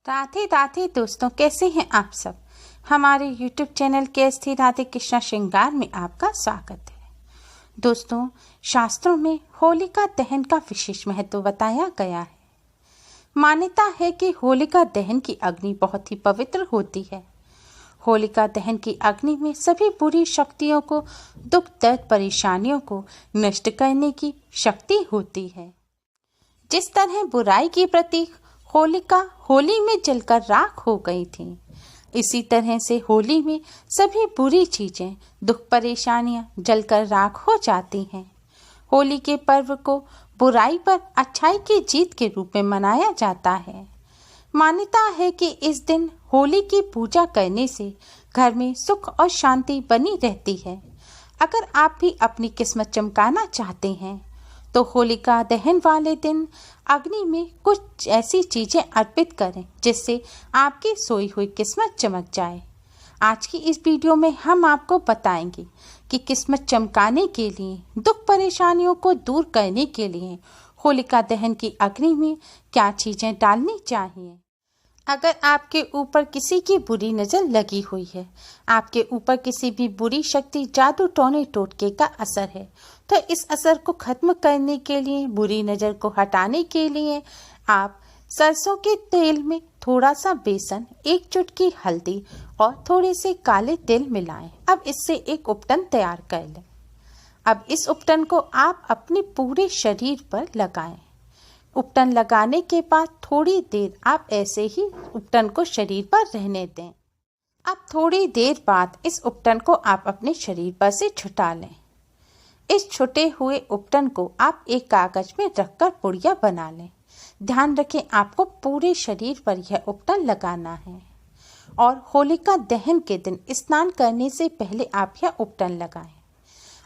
राधे राधे दोस्तों, कैसे हैं आप सब। हमारे YouTube channel KST Radhe Krishna श्रृंगार में आपका स्वागत है। दोस्तों, शास्त्रों में होलिका दहन का विशेष महत्व बताया गया है। मान्यता है कि होलिका दहन की अग्नि बहुत ही पवित्र होती है। होलिका दहन की अग्नि में सभी बुरी शक्तियों को, दुख दर्द परेशानियों को नष्ट करने की शक्ति होती है। जिस तरह बुराई की प्रतीक होलिका होली में जलकर राख हो गई थी, इसी तरह से होली में सभी बुरी चीजें, दुख परेशानियां जलकर राख हो जाती हैं। होली के पर्व को बुराई पर अच्छाई की जीत के रूप में मनाया जाता है। मान्यता है कि इस दिन होली की पूजा करने से घर में सुख और शांति बनी रहती है। अगर आप भी अपनी किस्मत चमकाना चाहते हैं तो होलिका दहन वाले दिन अग्नि में कुछ ऐसी चीजें अर्पित करें जिससे आपकी सोई हुई किस्मत चमक जाए। आज की इस वीडियो में हम आपको बताएंगे कि किस्मत चमकाने के लिए, दुख परेशानियों को दूर करने के लिए होलिका दहन की अग्नि में क्या चीजें डालनी चाहिए। अगर आपके ऊपर किसी की बुरी नज़र लगी हुई है, आपके ऊपर किसी भी बुरी शक्ति, जादू टोने टोटके का असर है, तो इस असर को खत्म करने के लिए, बुरी नज़र को हटाने के लिए आप सरसों के तेल में थोड़ा सा बेसन, एक चुटकी हल्दी और थोड़े से काले तिल मिलाएं। अब इससे एक उपटन तैयार कर लें। अब इस उपटन को आप अपने पूरे शरीर पर लगाएं। उपटन लगाने के बाद थोड़ी देर आप ऐसे ही उपटन को शरीर पर रहने दें। अब थोड़ी देर बाद इस उपटन को आप अपने शरीर पर से छुटा लें। इस छुटे हुए उपटन को आप एक कागज में रखकर पुड़िया बना लें। ध्यान रखें, आपको पूरे शरीर पर यह उपटन लगाना है और होलिका दहन के दिन स्नान करने से पहले आप यह उपटन लगाएं।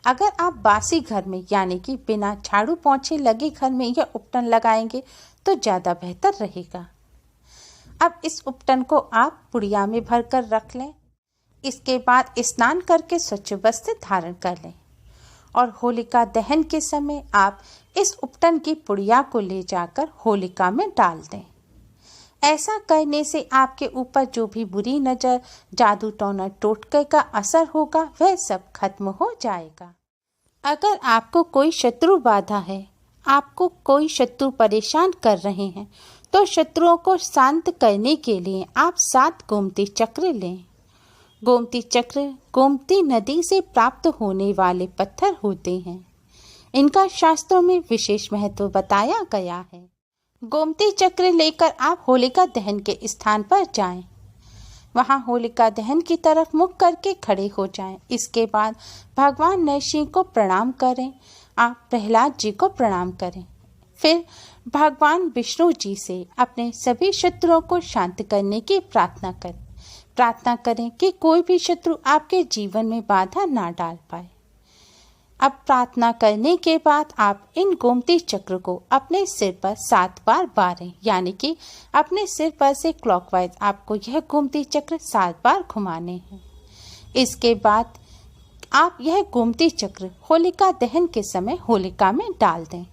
अगर आप बासी घर में यानी कि बिना झाड़ू पोंछे लगे घर में यह उपटन लगाएंगे तो ज़्यादा बेहतर रहेगा। अब इस उपटन को आप पुड़िया में भरकर रख लें। इसके बाद स्नान करके स्वच्छ वस्त्र धारण कर लें और होलिका दहन के समय आप इस उपटन की पुड़िया को ले जाकर होलिका में डाल दें। ऐसा करने से आपके ऊपर जो भी बुरी नज़र, जादू टोना टोटके का असर होगा वह सब खत्म हो जाएगा। अगर आपको कोई शत्रु बाधा है, आपको कोई शत्रु परेशान कर रहे हैं, तो शत्रुओं को शांत करने के लिए आप 7 गोमती चक्र लें। गोमती चक्र गोमती नदी से प्राप्त होने वाले पत्थर होते हैं। इनका शास्त्रों में विशेष महत्व बताया गया है। गोमती चक्र लेकर आप होलिका दहन के स्थान पर जाएं। वहां होलिका दहन की तरफ मुख करके खड़े हो जाएं। इसके बाद भगवान नरसिंह को प्रणाम करें। आप प्रहलाद जी को प्रणाम करें। फिर भगवान विष्णु जी से अपने सभी शत्रुओं को शांत करने की प्रार्थना करें। प्रार्थना करें कि कोई भी शत्रु आपके जीवन में बाधा ना डाल पाए। अब प्रार्थना करने के बाद आप इन गोमती चक्र को अपने सिर पर 7 बार बारें, यानी कि अपने सिर पर से क्लॉकवाइज आपको यह गोमती चक्र 7 बार घुमाने हैं। इसके बाद आप यह गोमती चक्र होलिका दहन के समय होलिका में डाल दें।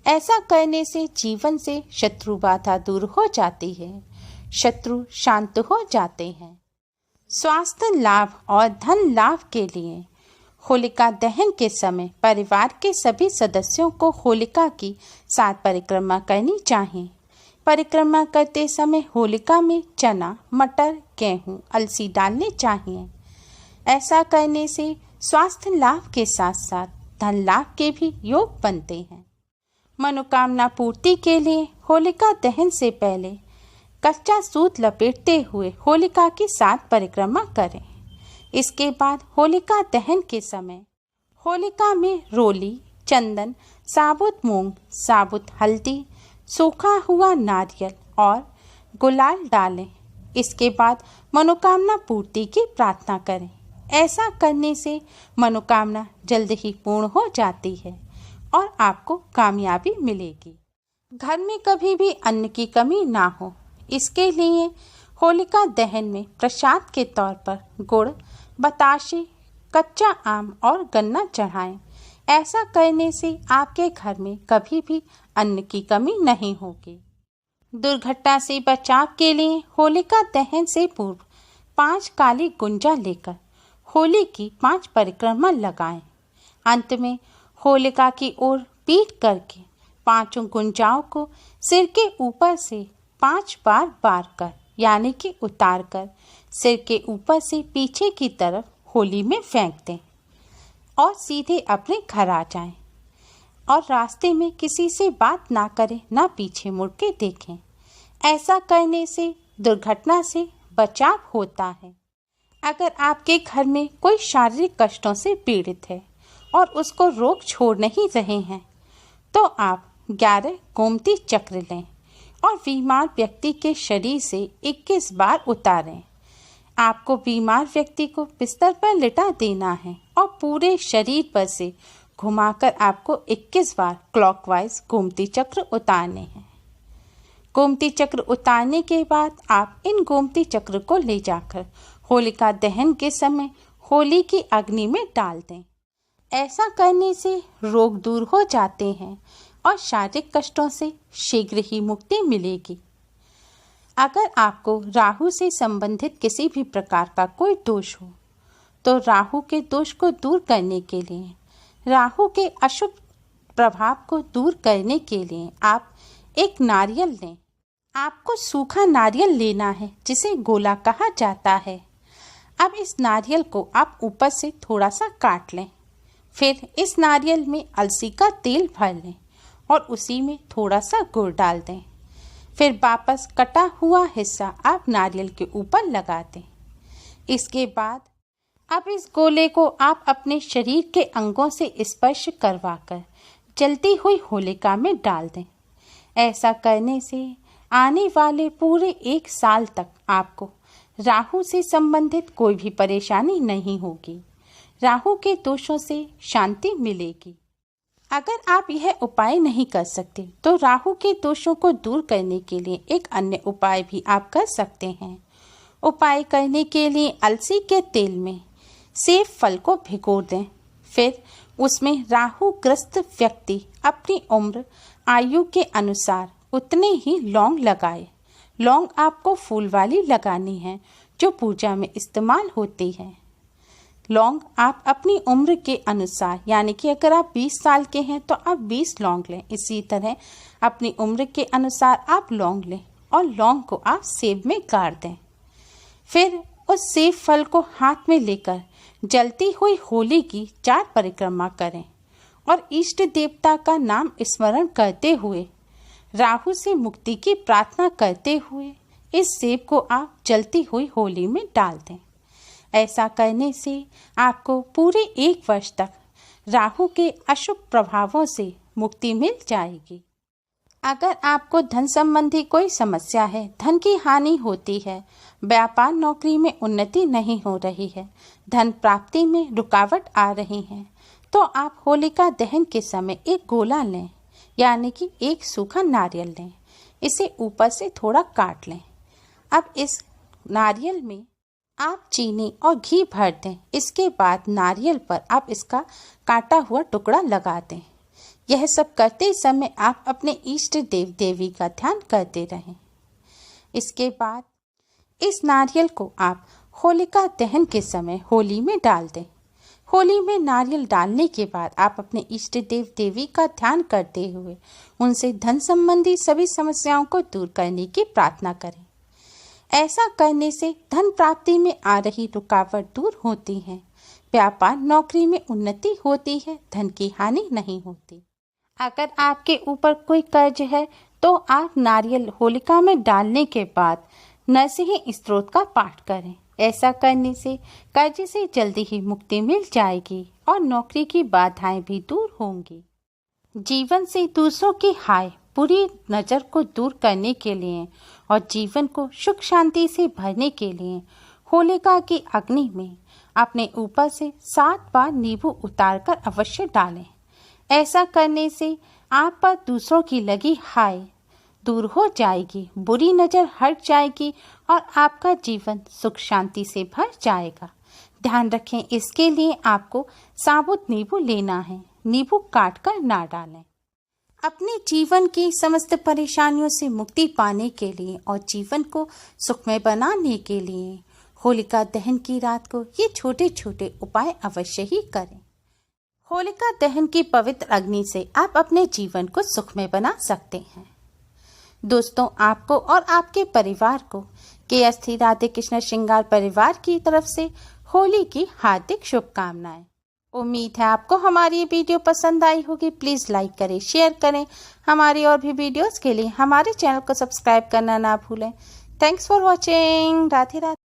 ऐसा करने से जीवन से शत्रु बाधा दूर हो जाती है, शत्रु शांत हो जाते हैं। स्वास्थ्य लाभ और धन लाभ के लिए होलिका दहन के समय परिवार के सभी सदस्यों को होलिका की 7 परिक्रमा करनी चाहिए। परिक्रमा करते समय होलिका में चना, मटर, गेहूं, अलसी डालने चाहिए। ऐसा करने से स्वास्थ्य लाभ के साथ साथ धन लाभ के भी योग बनते हैं। मनोकामना पूर्ति के लिए होलिका दहन से पहले कच्चा सूत लपेटते हुए होलिका की 7 परिक्रमा करें। इसके बाद होलिका दहन के समय होलिका में रोली, चंदन, साबुत मूंग, साबुत हल्दी, सूखा हुआ नारियल और गुलाल डालें। इसके बाद मनोकामना पूर्ति की प्रार्थना करें। ऐसा करने से मनोकामना जल्द ही पूर्ण हो जाती है और आपको कामयाबी मिलेगी। घर में कभी भी अन्न की कमी ना हो, इसके लिए होलिका दहन में प्रसाद के तौर पर गुड़, बताशे, कच्चा आम और गन्ना चढ़ाएं। ऐसा करने से आपके घर में कभी भी अन्न की कमी नहीं होगी। दुर्घटना से बचाव के लिए होलिका दहन से पूर्व 5 काली गुंजा लेकर होली की 5 परिक्रमा लगाएं। अंत में होलिका की ओर पीठ करके 5 गुंजाओं को सिर के ऊपर से 5 बार बार कर यानी कि उतार कर सिर के ऊपर से पीछे की तरफ होली में फेंक दें और सीधे अपने घर आ जाएं। और रास्ते में किसी से बात ना करें, ना पीछे मुड़ के देखें। ऐसा करने से दुर्घटना से बचाव होता है। अगर आपके घर में कोई शारीरिक कष्टों से पीड़ित है और उसको रोक छोड़ नहीं रहे हैं, तो आप 11 गोमती चक्र लें और बीमार व्यक्ति के शरीर से 21 बार उतारें। आपको बीमार व्यक्ति को बिस्तर पर लिटा देना है और पूरे शरीर पर से घुमाकर आपको 21 बार क्लॉकवाइज गोमती चक्र उतारने हैं। गोमती चक्र उतारने के बाद आप इन गोमती चक्र को ले जाकर होलिका दहन के समय होली की अग्नि में डाल दें। ऐसा करने से रोग दूर हो जाते हैं और शारीरिक कष्टों से शीघ्र ही मुक्ति मिलेगी। अगर आपको राहु से संबंधित किसी भी प्रकार का कोई दोष हो, तो राहु के दोष को दूर करने के लिए, राहु के अशुभ प्रभाव को दूर करने के लिए आप एक नारियल लें। आपको सूखा नारियल लेना है जिसे गोला कहा जाता है। अब इस नारियल को आप ऊपर से थोड़ा सा काट लें। फिर इस नारियल में अलसी का तेल भर लें और उसी में थोड़ा सा गुड़ डाल दें। फिर वापस कटा हुआ हिस्सा आप नारियल के ऊपर लगा दें। इसके बाद अब इस गोले को आप अपने शरीर के अंगों से स्पर्श करवाकर जलती हुई होलिका में डाल दें। ऐसा करने से आने वाले पूरे 1 साल तक आपको राहु से संबंधित कोई भी परेशानी नहीं होगी। राहु के दोषों से शांति मिलेगी। अगर आप यह उपाय नहीं कर सकते, तो राहु के दोषों को दूर करने के लिए एक अन्य उपाय भी आप कर सकते हैं। उपाय करने के लिए अलसी के तेल में सेब फल को भिगो दें। फिर उसमें राहु ग्रस्त व्यक्ति अपनी उम्र आयु के अनुसार उतने ही लौंग लगाए। लौंग आपको फूल वाली लगानी है जो पूजा में इस्तेमाल होती है। लौंग आप अपनी उम्र के अनुसार, यानी कि अगर आप 20 साल के हैं तो आप 20 लौंग लें। इसी तरह अपनी उम्र के अनुसार आप लौंग लें और लौंग को आप सेब में गाड़ दें। फिर उस सेब फल को हाथ में लेकर जलती हुई होली की 4 परिक्रमा करें और इष्ट देवता का नाम स्मरण करते हुए, राहु से मुक्ति की प्रार्थना करते हुए इस सेब को आप जलती हुई होली में डाल दें। ऐसा करने से आपको पूरे 1 वर्ष तक राहु के अशुभ प्रभावों से मुक्ति मिल जाएगी। अगर आपको धन संबंधी कोई समस्या है, धन की हानि होती है, व्यापार नौकरी में उन्नति नहीं हो रही है, धन प्राप्ति में रुकावट आ रही है, तो आप होलिका दहन के समय एक गोला लें, यानी कि एक सूखा नारियल लें। इसे ऊपर से थोड़ा काट लें। अब इस नारियल में आप चीनी और घी भर दें। इसके बाद नारियल पर आप इसका काटा हुआ टुकड़ा लगा दें। यह सब करते समय आप अपने इष्ट देव देवी का ध्यान करते रहें। इसके बाद इस नारियल को आप होलिका दहन के समय होली में डाल दें। होली में नारियल डालने के बाद आप अपने इष्ट देव देवी का ध्यान करते हुए उनसे धन संबंधी सभी समस्याओं को दूर करने की प्रार्थना करें। ऐसा करने से धन प्राप्ति में आ रही रुकावट दूर होती है, व्यापार नौकरी में उन्नति होती है, धन की हानि नहीं होती। अगर आपके ऊपर कोई कर्ज है तो आप नारियल होलिका में डालने के बाद नरसिंह स्तोत्र का पाठ करें। ऐसा करने से कर्ज से जल्दी ही मुक्ति मिल जाएगी और नौकरी की बाधाएं भी दूर होंगी। जीवन से दूसरों की हाय बुरी नज़र को दूर करने के लिए और जीवन को सुख शांति से भरने के लिए होलिका की अग्नि में अपने ऊपर से 7 बार नींबू उतारकर अवश्य डालें। ऐसा करने से आप पर दूसरों की लगी हाय दूर हो जाएगी, बुरी नज़र हट जाएगी और आपका जीवन सुख शांति से भर जाएगा। ध्यान रखें, इसके लिए आपको साबुत नींबू लेना है, नींबू काट कर ना डालें। अपने जीवन की समस्त परेशानियों से मुक्ति पाने के लिए और जीवन को सुखमय बनाने के लिए होलिका दहन की रात को ये छोटे छोटे उपाय अवश्य ही करें। होलिका दहन की पवित्र अग्नि से आप अपने जीवन को सुखमय बना सकते हैं। दोस्तों, आपको और आपके परिवार को केएसथी राधे कृष्ण श्रृंगार परिवार की तरफ से होली की हार्दिक शुभकामनाएं। उम्मीद है आपको हमारी ये वीडियो पसंद आई होगी। प्लीज़ लाइक करें, शेयर करें। हमारी और भी वीडियोस के लिए हमारे चैनल को सब्सक्राइब करना ना भूलें। Thanks for watching. Radhe Radhe.